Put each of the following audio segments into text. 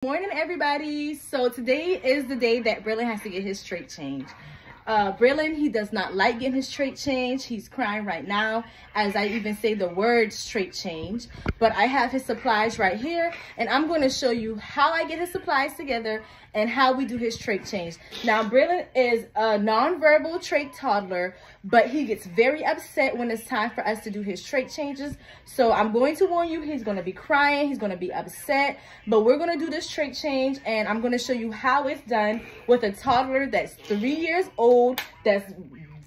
Morning, everybody. So today is the day that Braylon has to get his trait changed. Braylon, he does not like getting his trait changed. He's crying right now as I even say the word trait change. But I have his supplies right here, and I'm going to show you how I get his supplies together and how we do his trait change. Now, Braylon is a nonverbal trait toddler, but he gets very upset when it's time for us to do his trait changes. So I'm going to warn you, he's going to be crying, he's going to be upset, but we're going to do this trait change, and I'm going to show you how it's done with a toddler that's 3 years old, that's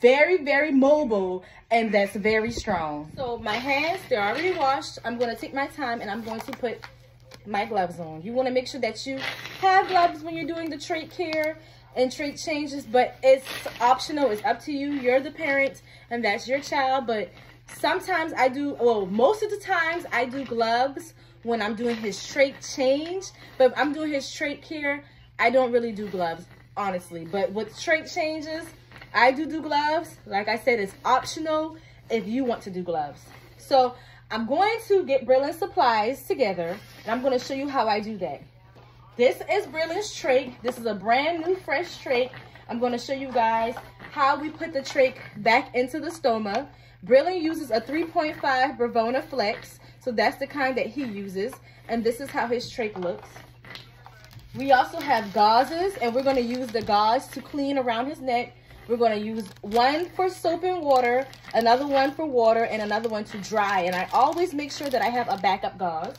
very, very mobile, and that's very strong. So my hands, they're already washed. I'm going to take my time and I'm going to put my gloves on. You want to make sure that you have gloves when you're doing the trait care and trait changes, but it's optional. It's up to you. You're the parent and that's your child. But sometimes I do, well, most of the times I do gloves when I'm doing his trait change. But if I'm doing his trait care, I don't really do gloves, honestly. But with trait changes, I do gloves. Like I said, it's optional if you want to do gloves. So I'm going to get Braylon's supplies together, and I'm going to show you how I do that. This is Braylon's trait. This is a brand new, fresh trait. I'm going to show you guys how we put the trait back into the stoma. Braylon uses a 3.5 Bravona Flex, so that's the kind that he uses, and this is how his trait looks. We also have gauzes, and we're going to use the gauze to clean around his neck. We're going to use one for soap and water, another one for water, and another one to dry. And I always make sure that I have a backup gauze.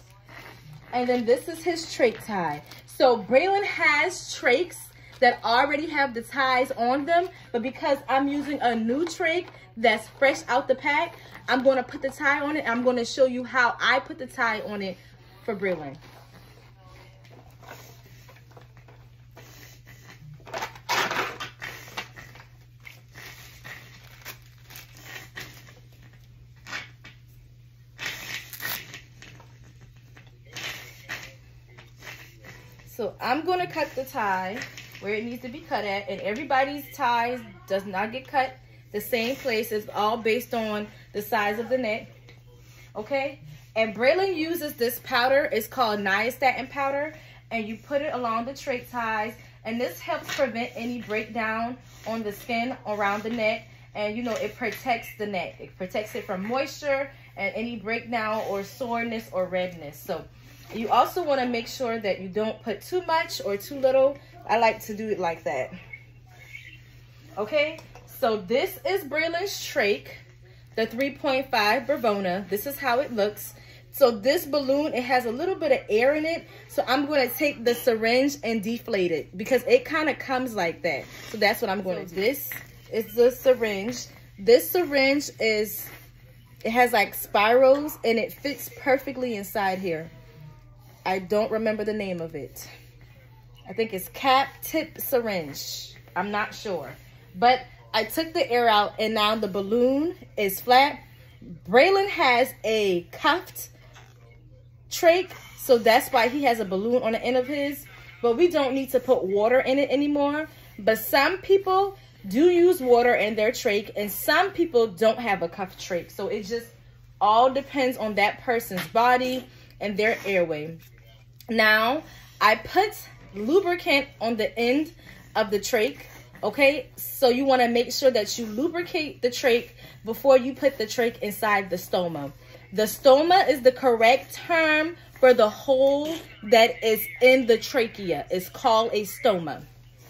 And then this is his trait tie. So Braylon has traits that already have the ties on them, but because I'm using a new trait that's fresh out the pack, I'm going to put the tie on it. I'm going to show you how I put the tie on it for Braylon. So I'm going to cut the tie where it needs to be cut at, and everybody's ties does not get cut the same place. It's all based on the size of the neck, okay? And Braylon uses this powder. It's called nystatin powder, and you put it along the trait ties, and this helps prevent any breakdown on the skin around the neck, and you know, it protects the neck. It protects it from moisture and any breakdown or soreness or redness. So you also want to make sure that you don't put too much or too little. I like to do it like that. Okay, so this is Braylon's trait, the 3.5 Bravona. This is how it looks. So this balloon, it has a little bit of air in it. So I'm going to take the syringe and deflate it because it kind of comes like that. So that's what I'm going to do. This is the syringe. This syringe is, it has like spirals and it fits perfectly inside here. I don't remember the name of it. I think it's cap tip syringe. I'm not sure. But I took the air out and now the balloon is flat. Braylon has a cuffed trach, so that's why he has a balloon on the end of his. But we don't need to put water in it anymore. But some people do use water in their trach, and some people don't have a cuffed trach. So it just all depends on that person's body and their airway. Now, I put lubricant on the end of the trach, okay? So you want to make sure that you lubricate the trach before you put the trach inside the stoma. The stoma is the correct term for the hole that is in the trachea. It's called a stoma,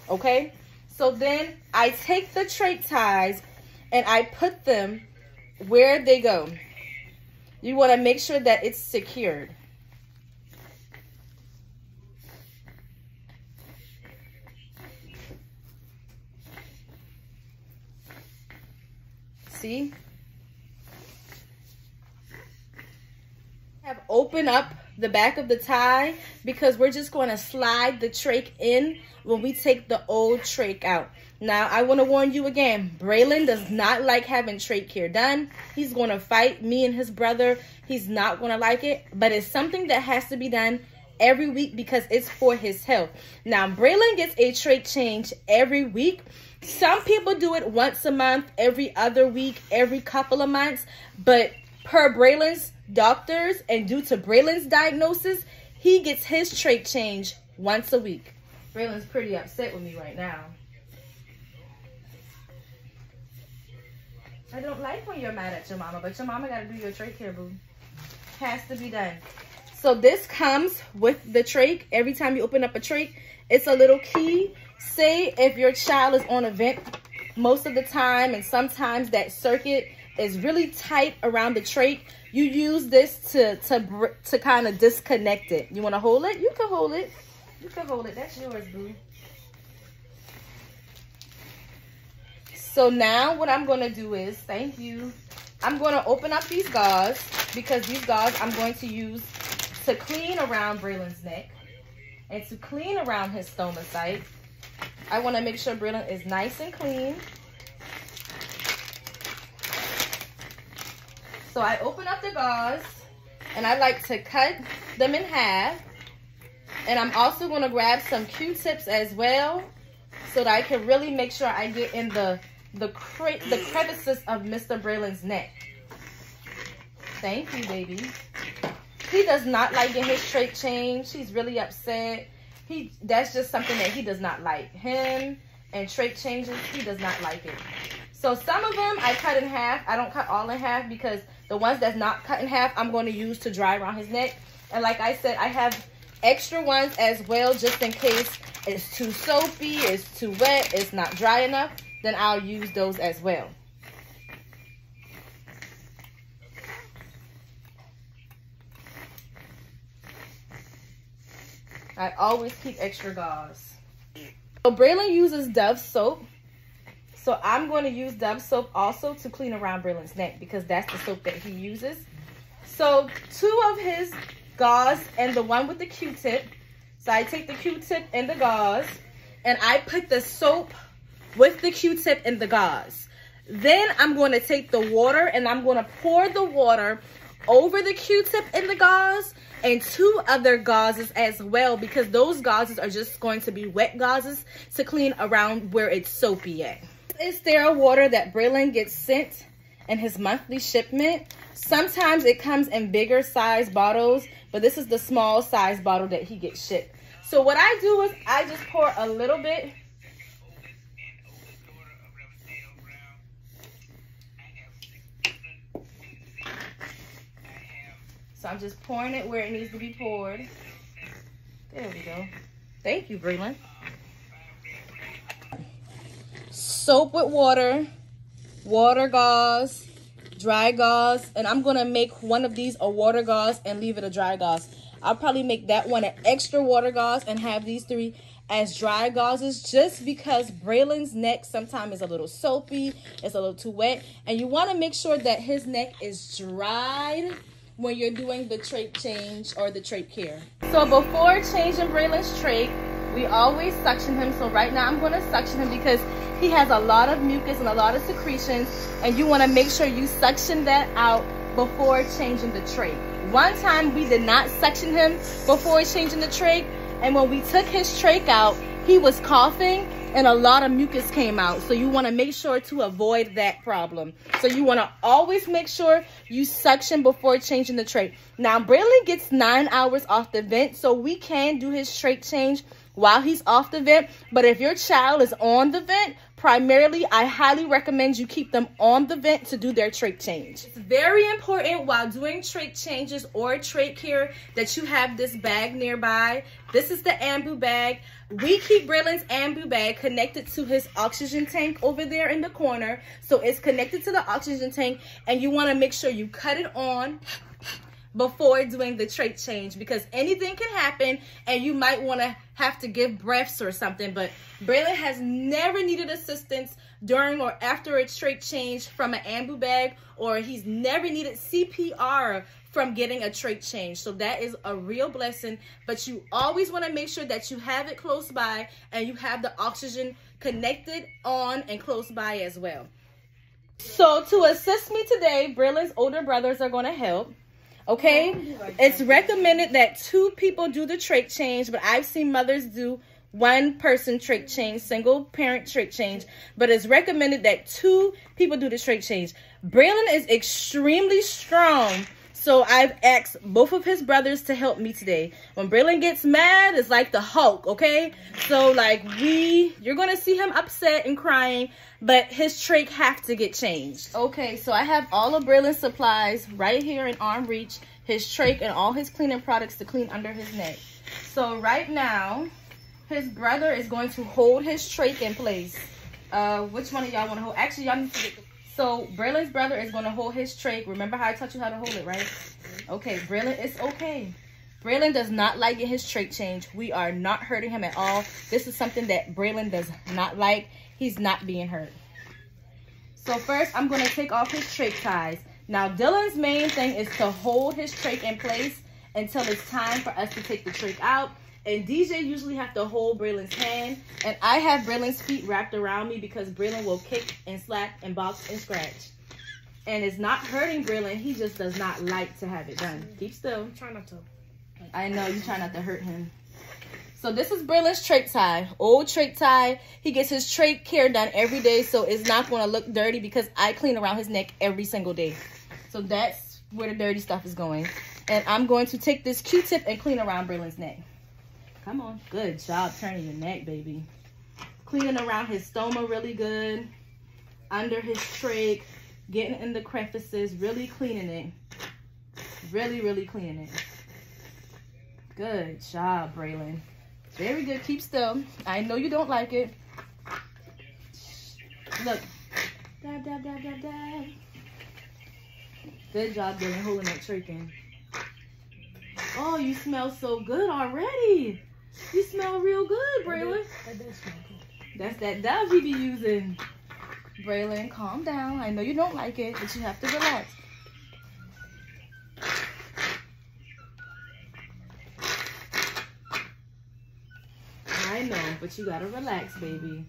okay? So then I take the trach ties and I put them where they go. You want to make sure that it's secured. See? Have open up the back of the tie because we're just going to slide the trach in when we take the old trach out. Now, I want to warn you again, Braylon does not like having trach care done. He's going to fight me and his brother. He's not going to like it, but it's something that has to be done every week because it's for his health. Now, Braylon gets a trach change every week. Some people do it once a month, every other week, every couple of months. But per Braylon's doctors and due to Braylon's diagnosis, he gets his trach change once a week. Braylon's pretty upset with me right now. I don't like when you're mad at your mama, but your mama got to do your trach care, boo. Has to be done. So this comes with the trach. Every time you open up a trach, it's a little key. Say if your child is on a vent most of the time, and sometimes that circuit is really tight around the trach, you use this to kind of disconnect it. You want to hold it? You can hold it. You can hold it. That's yours, boo. So now what I'm going to do is, thank you, I'm going to open up these gauze, because these gauze I'm going to use to clean around Braylon's neck and to clean around his stomach. I want to make sure Braylon is nice and clean. So I open up the gauze, and I like to cut them in half. And I'm also going to grab some Q-tips as well, so that I can really make sure I get in the crevices of Mr. Braylon's neck. Thank you, baby. He does not like getting his trach changed. He's really upset. That's just something that he does not like. Him and trach changes, he does not like it. So some of them I cut in half. I don't cut all in half, because the ones that's not cut in half, I'm going to use to dry around his neck. And like I said, I have extra ones as well, just in case it's too soapy, it's too wet, it's not dry enough. Then I'll use those as well. I always keep extra gauze. So Braylon uses Dove soap. So I'm going to use Dove soap also to clean around Braylon's neck, because that's the soap that he uses. So 2 of his gauze and the one with the Q-tip. So I take the Q-tip and the gauze, and I put the soap with the Q-tip and the gauze. Then I'm going to take the water, and I'm going to pour the water over the Q-tip and the gauze, and 2 other gauzes as well, because those gauzes are just going to be wet gauzes to clean around where it's soapy at. Is there a water that Braylon gets sent in his monthly shipment? Sometimes it comes in bigger size bottles, but this is the small size bottle that he gets shipped. So what I do is I just pour a little bit. So I'm just pouring it where it needs to be poured. There we go. Thank you, Braylon. Soap with water, water gauze, dry gauze, and I'm going to make one of these a water gauze and leave it a dry gauze. I'll probably make that one an extra water gauze and have these 3 as dry gauzes, just because Braylon's neck sometimes is a little soapy, it's a little too wet, and you want to make sure that his neck is dried when you're doing the trach change or the trach care. So before changing Braylon's trach, we always suction him. So right now I'm going to suction him because he has a lot of mucus and a lot of secretions, and you want to make sure you suction that out before changing the trach. One time we did not suction him before changing the trach, and when we took his trach out, he was coughing and a lot of mucus came out. So you want to make sure to avoid that problem. So you want to always make sure you suction before changing the trach. Now Braylon gets 9 hours off the vent, so we can do his trach change while he's off the vent. But if your child is on the vent, primarily I highly recommend you keep them on the vent to do their trach change. It's very important while doing trach changes or trach care that you have this bag nearby. This is the ambu bag. We keep Braylon's ambu bag connected to his oxygen tank over there in the corner. So it's connected to the oxygen tank, and you want to make sure you cut it on before doing the trach change, because anything can happen and you might want to have to give breaths or something. But Braylon has never needed assistance during or after a trach change from an ambu bag, or he's never needed CPR from getting a trach change. So that is a real blessing. But you always want to make sure that you have it close by and you have the oxygen connected on and close by as well. So to assist me today, Braylon's older brothers are going to help. Okay, it's recommended that 2 people do the trach change, but I've seen mothers do 1 person trach change, single parent trach change, but it's recommended that 2 people do the trach change. Braylon is extremely strong, So I've asked both of his brothers to help me today. When Braylon gets mad, it's like the Hulk, okay? So like you're gonna see him upset and crying, but his trach have to get changed. Okay, so I have all of Braylon's supplies right here in arm reach, his trach and all his cleaning products to clean under his neck. So right now, his brother is going to hold his trach in place. Which one of y'all want to hold? Actually, y'all need to get the... So Braylon's brother is going to hold his trach. Remember how I taught you how to hold it, right? Okay, Braylon, it's okay. Braylon does not like getting his trach changed. We are not hurting him at all. This is something that Braylon does not like. He's not being hurt. So first, I'm going to take off his trach ties. Now, Dylan's main thing is to hold his trach in place until it's time for us to take the trach out. And DJ usually have to hold Braylon's hand. And I have Braylon's feet wrapped around me because Braylon will kick and slap and box and scratch. And it's not hurting Braylon. He just does not like to have it done. Keep still. Try not to. I know, you try not to hurt him. So this is Braylon's trach tie. Old trach tie. He gets his trach care done every day, so it's not going to look dirty because I clean around his neck every single day. So that's where the dirty stuff is going. And I'm going to take this Q-tip and clean around Braylon's neck. Come on. Good job turning your neck, baby. Cleaning around his stoma really good. Under his trach. Getting in the crevices. Really cleaning it. Really, really cleaning it. Good job, Braylon. Very good. Keep still. I know you don't like it. Look. Dab, dab, dab, dab, dab. Good job, Dylan, holding that trach in. Oh, you smell so good already. You smell real good, Braylon. That does smell good. That's that Dove he be using. Braylon, calm down. I know you don't like it, but you have to relax. I know, but you gotta relax, baby.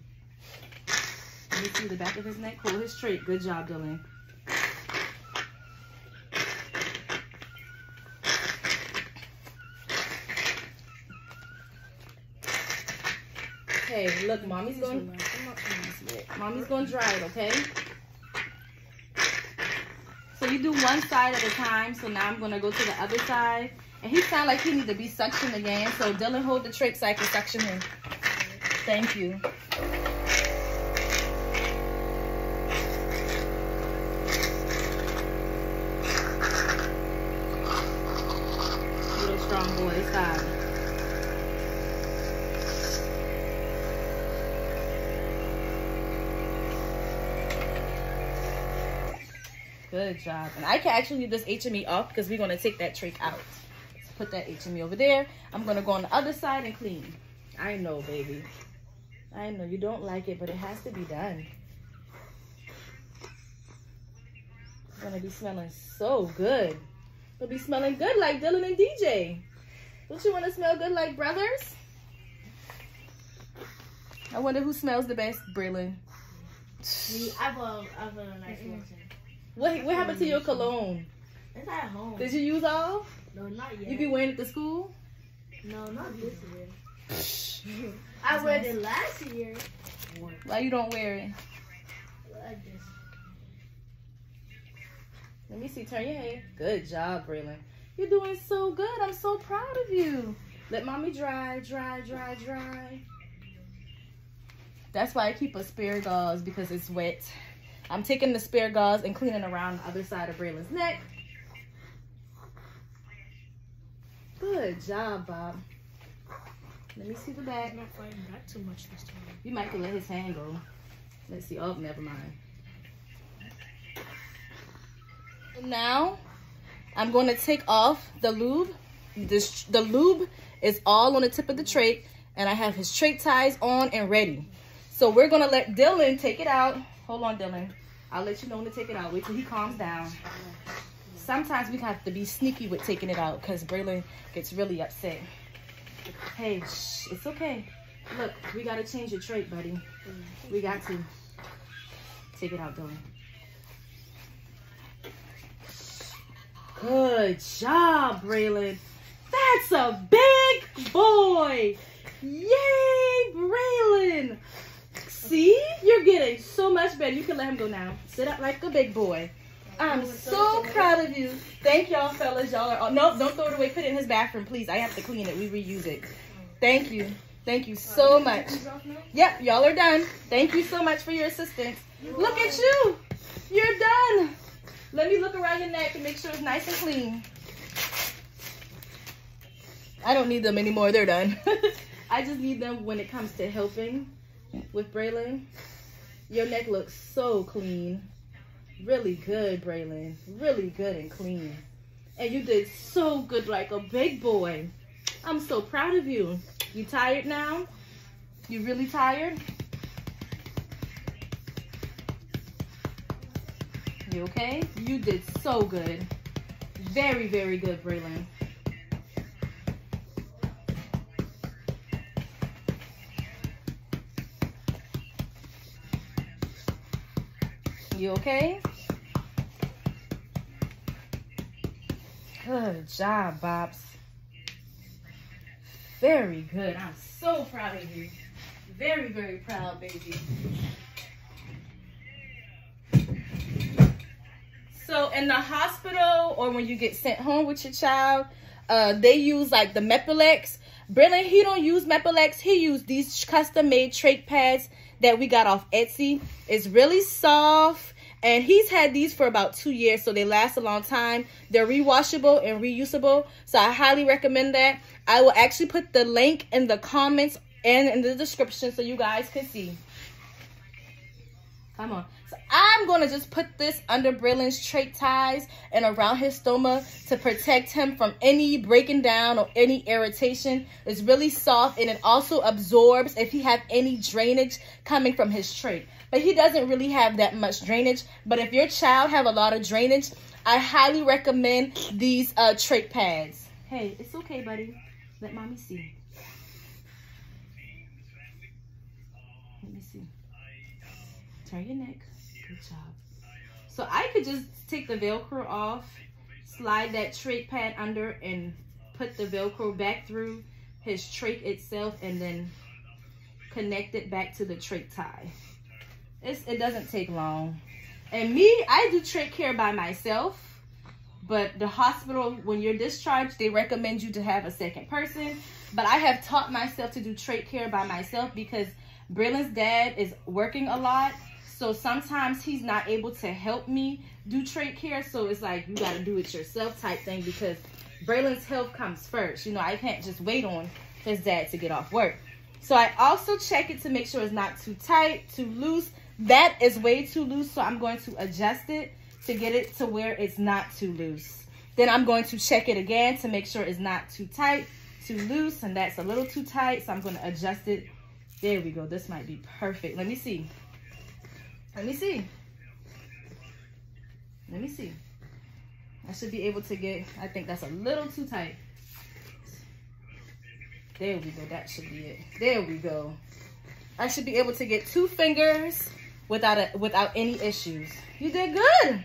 Let me see the back of his neck. Hold his trach. Good job, Dylan. Okay, look, mommy's going to dry it, okay? So you do one side at a time. So now I'm going to go to the other side. And he sounds like he needs to be suctioned again. So Dylan, hold the trach so I can suction him. Thank you. Little strong boy, stop. Good job. And I can actually leave this HME off because we're going to take that trach out. So put that HME over there. I'm going to go on the other side and clean. I know, baby. I know you don't like it, but it has to be done. It's going to be smelling so good. It'll be smelling good like Dylan and DJ. Don't you want to smell good like brothers? I wonder who smells the best, Braylon. I have a nice one. What happened to your cologne? It's at home. Did you use all? No, not yet. You be wearing it to school? No, not this year. I wear it last year. Why you don't wear it? Like this. Let me see. Turn your head. Good job, Braylon. You're doing so good. I'm so proud of you. Let mommy dry, dry, dry, dry. That's why I keep a spare gauze because it's wet. I'm taking the spare gauze and cleaning around the other side of Braylon's neck. Good job, Bob. Let me see the back. I'm not fighting back too much this time. You might could let his hand go. Let's see. Oh, never mind. Now, I'm going to take off the lube. The lube is all on the tip of the trach, and I have his trach ties on and ready. So we're going to let Dylan take it out. Hold on, Dylan. I'll let you know when to take it out. Wait till he calms down. Sometimes we have to be sneaky with taking it out because Braylon gets really upset. Hey, shh, it's okay. Look, we got to change your trach, buddy. We got to. Take it out, Dylan. Good job, Braylon. That's a big boy. Yay, Braylon. See? You're getting so much better. You can let him go now. Sit up like a big boy. I'm so proud of you. Thank y'all, fellas. Y'all are... No, don't throw it away. Put it in his bathroom, please. I have to clean it. We reuse it. Thank you. Thank you so much. Yep, y'all are done. Thank you so much for your assistance. Look at you. You're done. Let me look around your neck and make sure it's nice and clean. I don't need them anymore. They're done. I just need them when it comes to helping with Braylon. Your neck looks so clean. Really good, Braylon. Really good and clean. And you did so good like a big boy. I'm so proud of you. You tired now? You really tired? You okay? You did so good. Very, very good, Braylon. You okay? Good job, Bobs. Very good. I'm so proud of you. Very, very proud, baby. So in the hospital or when you get sent home with your child, they use like the Mepilex. Braylon, he don't use Mepilex. He used these custom-made trach pads that we got off Etsy. It's really soft. And he's had these for about 2 years, so they last a long time. They're rewashable and reusable, so I highly recommend that. I will actually put the link in the comments and in the description so you guys can see. Come on. So I'm going to just put this under Braylon's trach ties and around his stoma to protect him from any breaking down or any irritation. It's really soft, and it also absorbs if he have any drainage coming from his trach. But he doesn't really have that much drainage. But if your child have a lot of drainage, I highly recommend these trach pads. Hey, it's okay, buddy. Let mommy see. Let me see. Turn your neck. Good job. So I could just take the Velcro off, slide that trach pad under, and put the Velcro back through his trach itself, and then connect it back to the trach tie. It doesn't take long. And me, I do trach care by myself. But the hospital, when you're discharged, they recommend you to have a second person. But I have taught myself to do trach care by myself because Braylon's dad is working a lot. So sometimes he's not able to help me do trach care. So it's like you got to do it yourself type thing because Braylon's health comes first. You know, I can't just wait on his dad to get off work. So I also check it to make sure it's not too tight, too loose. That is way too loose, so I'm going to adjust it to get it to where it's not too loose. Then I'm going to check it again to make sure it's not too tight, too loose, and that's a little too tight, so I'm going to adjust it. There we go. This might be perfect. Let me see. Let me see. Let me see. I should be able to get, I think that's a little too tight. There we go. That should be it. There we go. I should be able to get 2 fingers without any issues. You did good.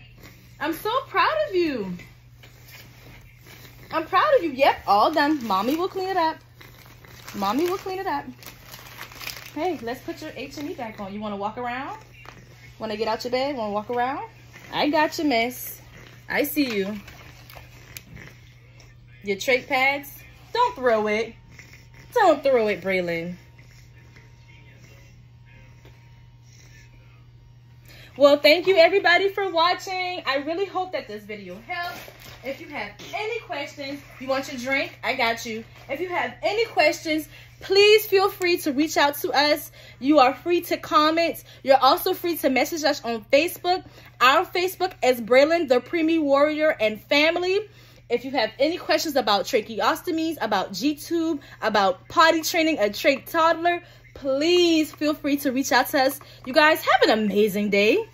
I'm so proud of you. I'm proud of you. Yep, all done. Mommy will clean it up. Mommy will clean it up. Hey, let's put your H&E back on. You want to walk around? Want to get out your bed? Want to walk around? I got you, miss. I see you. Your trach pads? Don't throw it. Don't throw it, Braylon. Well, thank you everybody for watching. I really hope that this video helped. If you have any questions, you want your drink, I got you. If you have any questions, please feel free to reach out to us. You are free to comment. You're also free to message us on Facebook. Our Facebook is Braylon, the Preemie Warrior and Family. If you have any questions about tracheostomies, about G-tube, about potty training a trach toddler, please feel free to reach out to us. You guys have an amazing day.